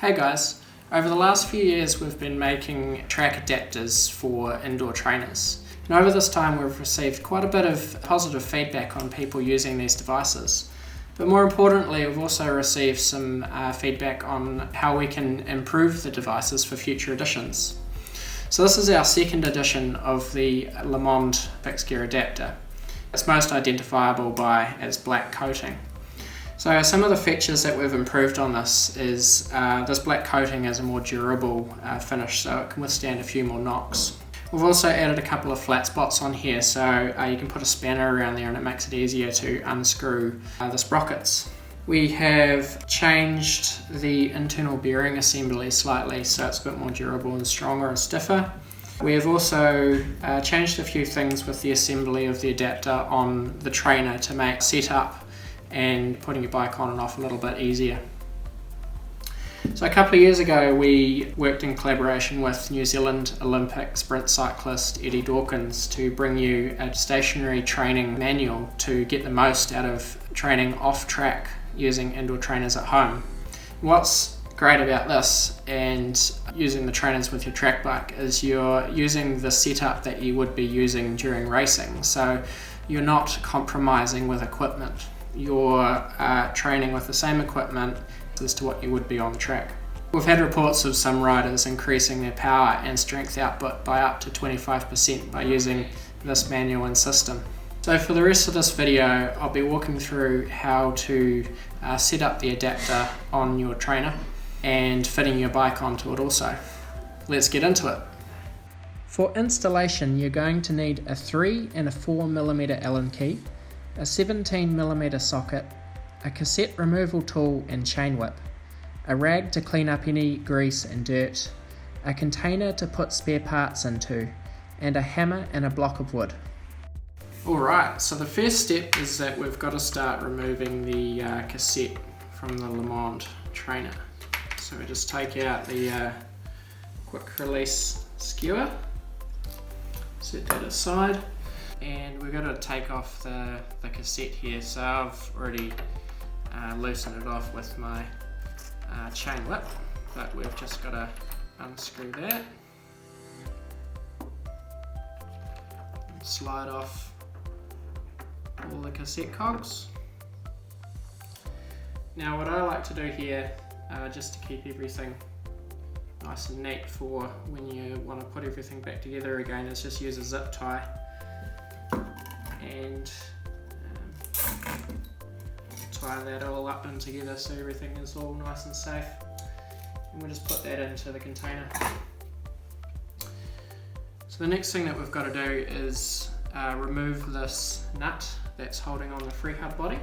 Hey guys, over the last few years we've been making track adapters for indoor trainers. And over this time we've received quite a bit of positive feedback on people using these devices. But more importantly, we've also received some feedback on how we can improve the devices for future editions. So this is our second edition of the Le Monde fixed gear adapter. It's most identifiable by its black coating. So some of the features that we've improved on this is this black coating is a more durable finish, so it can withstand a few more knocks. We've also added a couple of flat spots on here, so you can put a spanner around there and it makes it easier to unscrew the sprockets. We have changed the internal bearing assembly slightly so it's a bit more durable and stronger and stiffer. We have also changed a few things with the assembly of the adapter on the trainer to make setup and putting your bike on and off a little bit easier. So a couple of years ago we worked in collaboration with New Zealand Olympic sprint cyclist Eddie Dawkins to bring you a stationary training manual to get the most out of training off track using indoor trainers at home. What's great about this and using the trainers with your track bike is you're using the setup that you would be using during racing, so you're not compromising with equipment. You're training with the same equipment as to what you would be on the track. We've had reports of some riders increasing their power and strength output by up to 25% by using this manual and system. So for the rest of this video, I'll be walking through how to set up the adapter on your trainer and fitting your bike onto it also. Let's get into it. For installation, you're going to need a 3 and a 4mm Allen key, a 17mm socket, a cassette removal tool and chain whip, a rag to clean up any grease and dirt, a container to put spare parts into, and a hammer and a block of wood. Alright, so the first step is that we've got to start removing the cassette from the Le Monde trainer. So we just take out the quick release skewer, set that aside. And we're going to take off the cassette here, so I've already loosened it off with my chain whip, but we've just got to unscrew that and slide off all the cassette cogs. Now what I like to do here, just to keep everything nice and neat for when you want to put everything back together again, is just use a zip tie and tie that all up and together so everything is all nice and safe, and we'll just put that into the container. So the next thing that we've got to do is remove this nut that's holding on the freehub body.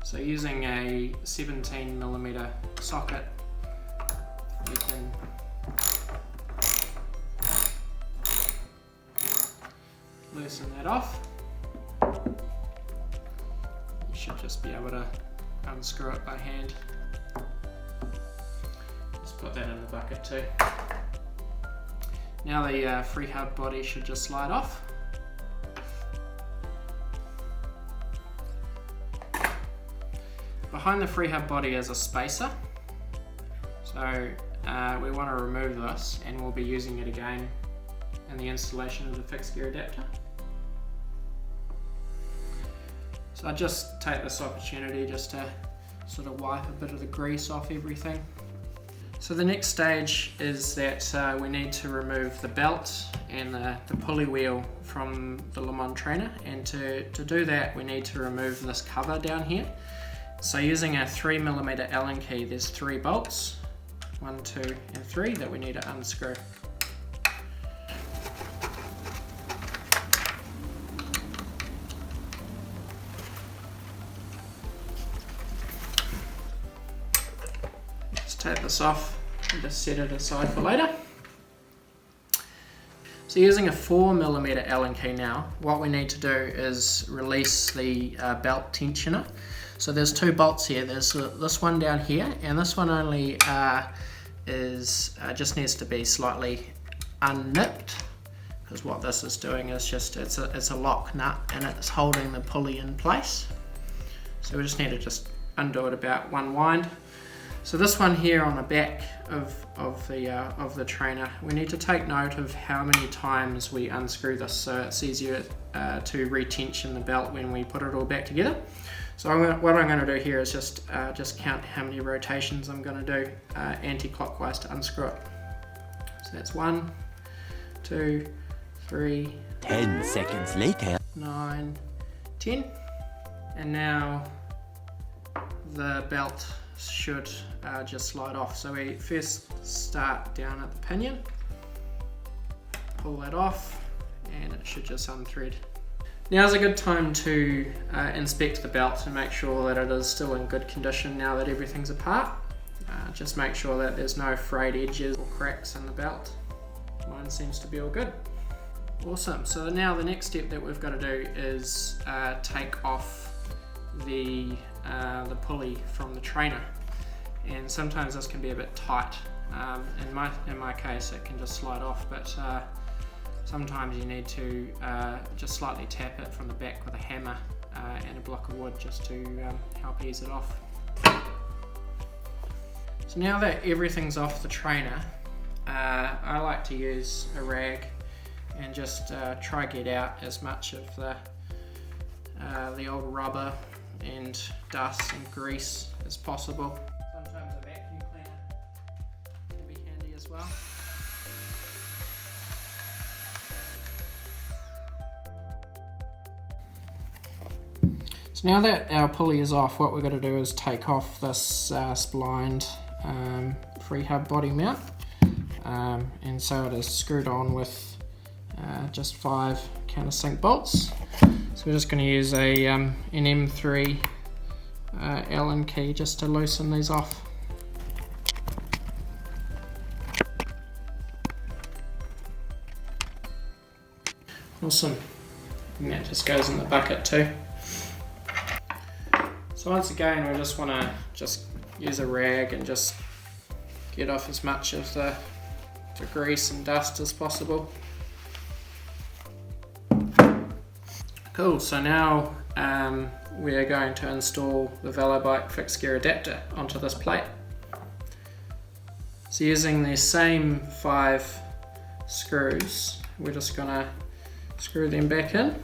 So using a 17mm socket, we can loosen that off. You should just be able to unscrew it by hand. Just put that in the bucket too. Now the freehub body should just slide off. Behind the freehub body is a spacer. So we want to remove this, and we'll be using it again in the installation of the fixed gear adapter. So I just take this opportunity just to sort of wipe a bit of the grease off everything. So the next stage is that we need to remove the belt and the pulley wheel from the Le Monde trainer, and to do that we need to remove this cover down here. So using a 3mm Allen key, there's 3 bolts, 1, 2 and 3, that we need to unscrew. Take this off and just set it aside for later. So using a 4mm Allen key now, what we need to do is release the belt tensioner. So there's 2 bolts here. There's this one down here, and this one only just needs to be slightly unnipped, because what this is doing is just it's a lock nut and it's holding the pulley in place. So we just need to just undo it about 1 wind. So this one here on the back of the trainer, we need to take note of how many times we unscrew this so it's easier to retension the belt when we put it all back together. So what I'm going to do here is just count how many rotations I'm going to do anti-clockwise to unscrew it. So that's 1, 2, 3, 10 seconds later, 9, 10, and now the belt should just slide off. So we first start down at the pinion, pull that off, and it should just unthread. Now's a good time to inspect the belt and make sure that it is still in good condition now that everything's apart. Just make sure that there's no frayed edges or cracks in the belt. Mine seems to be all good. Awesome, so now the next step that we've got to do is take off the pulley from the trainer, and sometimes this can be a bit tight. In my case it can just slide off, but sometimes you need to just slightly tap it from the back with a hammer and a block of wood just to help ease it off. So now that everything's off the trainer, I like to use a rag and just try get out as much of the old rubber and dust and grease as possible. Sometimes a vacuum cleaner can be handy as well. So now that our pulley is off, what we're going to do is take off this splined free hub body mount, and so it is screwed on with just 5 countersink bolts. So we're just going to use an M3 Allen key just to loosen these off. Awesome, and that just goes in the bucket too. So once again, we just want to use a rag and just get off as much of the grease and dust as possible. Cool, so now we are going to install the Velobike fixed gear adapter onto this plate. So using the same 5 screws, we're just going to screw them back in.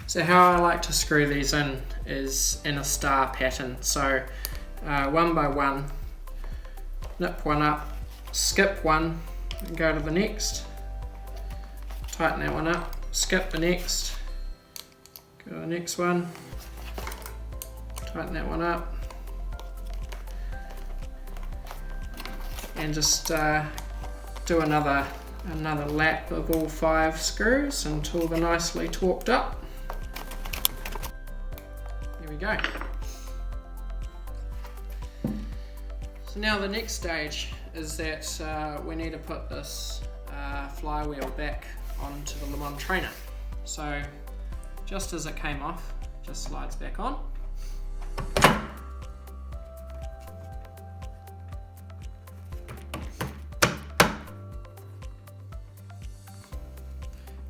So how I like to screw these in is in a star pattern. So one by one, nip one up, skip one, and go to the next, tighten that one up, skip the next, go to the next one, tighten that one up, and just do another lap of all 5 screws until they're nicely torqued up. There we go. So now the next stage is that we need to put this flywheel back onto the Le Mans trainer. So just as it came off, just slides back on.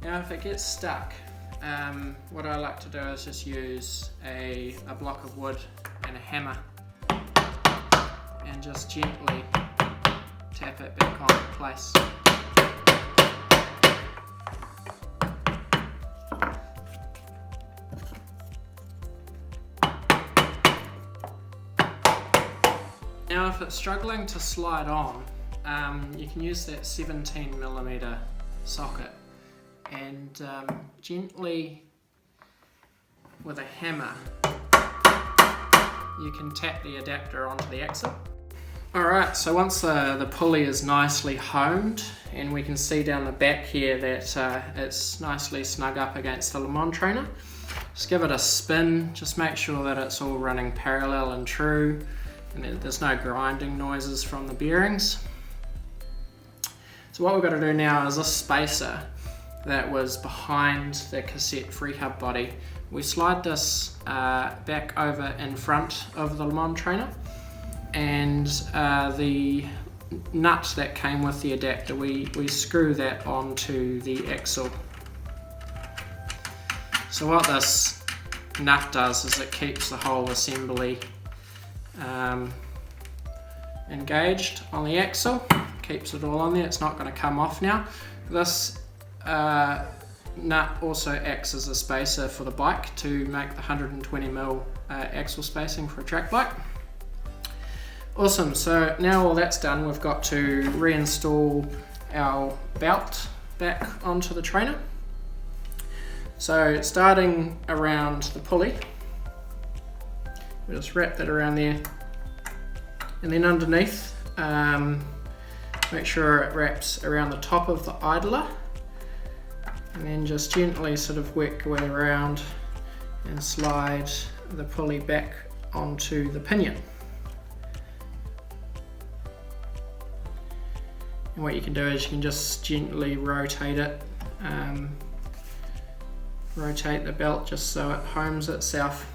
Now if it gets stuck, what I like to do is just use a block of wood and a hammer and just gently tap it back on place. Now if it's struggling to slide on, you can use that 17mm socket and gently with a hammer you can tap the adapter onto the axle. Alright, so once the pulley is nicely homed and we can see down the back here that it's nicely snug up against the Le Mans trainer, just give it a spin, just make sure that it's all running parallel and true and that there's no grinding noises from the bearings. So what we've got to do now is this spacer that was behind the cassette free hub body, we slide this back over in front of the Le Mans trainer, and the nut that came with the adapter, we screw that onto the axle. So what this nut does is it keeps the whole assembly engaged on the axle, keeps it all on there, it's not going to come off now. This nut also acts as a spacer for the bike to make the 120mm axle spacing for a track bike. Awesome, so now all that's done, we've got to reinstall our belt back onto the trainer. So starting around the pulley, we just wrap that around there, and then underneath, make sure it wraps around the top of the idler, and then just gently sort of work your way around and slide the pulley back onto the pinion. And what you can do is you can just gently rotate it, rotate the belt just so it homes itself.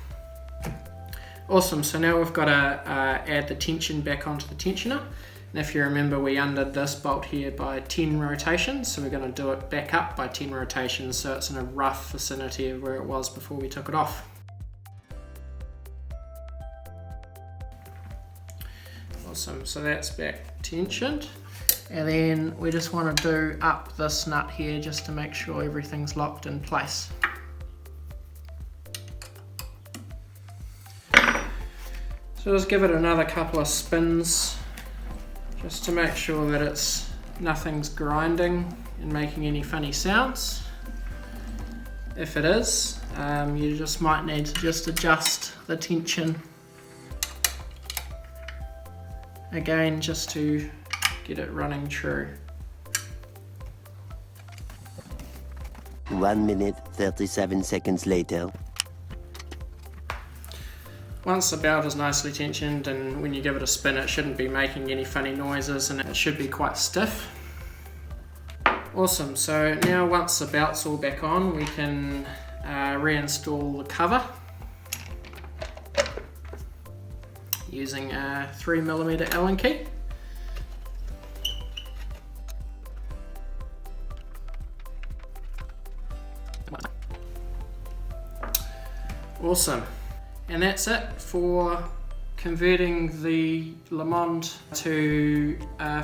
Awesome, so now we've got to add the tension back onto the tensioner. And if you remember, we undid this bolt here by 10 rotations, so we're going to do it back up by 10 rotations so it's in a rough vicinity of where it was before we took it off. Awesome, so that's back tensioned. And then we just want to do up this nut here just to make sure everything's locked in place. So just give it another couple of spins just to make sure that nothing's grinding and making any funny sounds. If it is, you just might need to just adjust the tension again just to get it running true. 1 minute, 37 seconds later. Once the belt is nicely tensioned, and when you give it a spin, it shouldn't be making any funny noises and it should be quite stiff. Awesome, so now once the belt's all back on, we can reinstall the cover using a 3mm Allen key. Awesome. And that's it for converting the Le Monde to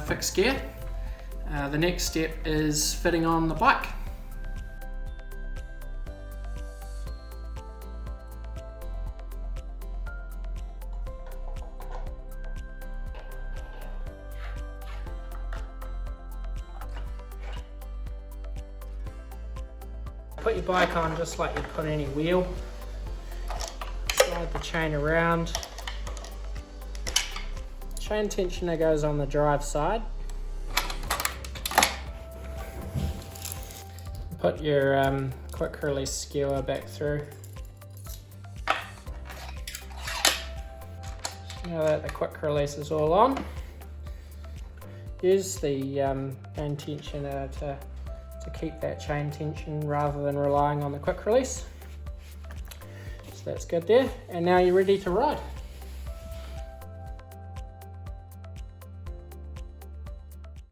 fixed gear. The next step is fitting on the bike. Put your bike on just like you put any wheel. Slide the chain around. Chain tensioner goes on the drive side. Put your quick release skewer back through. Now that the quick release is all on, use the chain tensioner to keep that chain tension rather than relying on the quick release. So that's good there, and now you're ready to ride.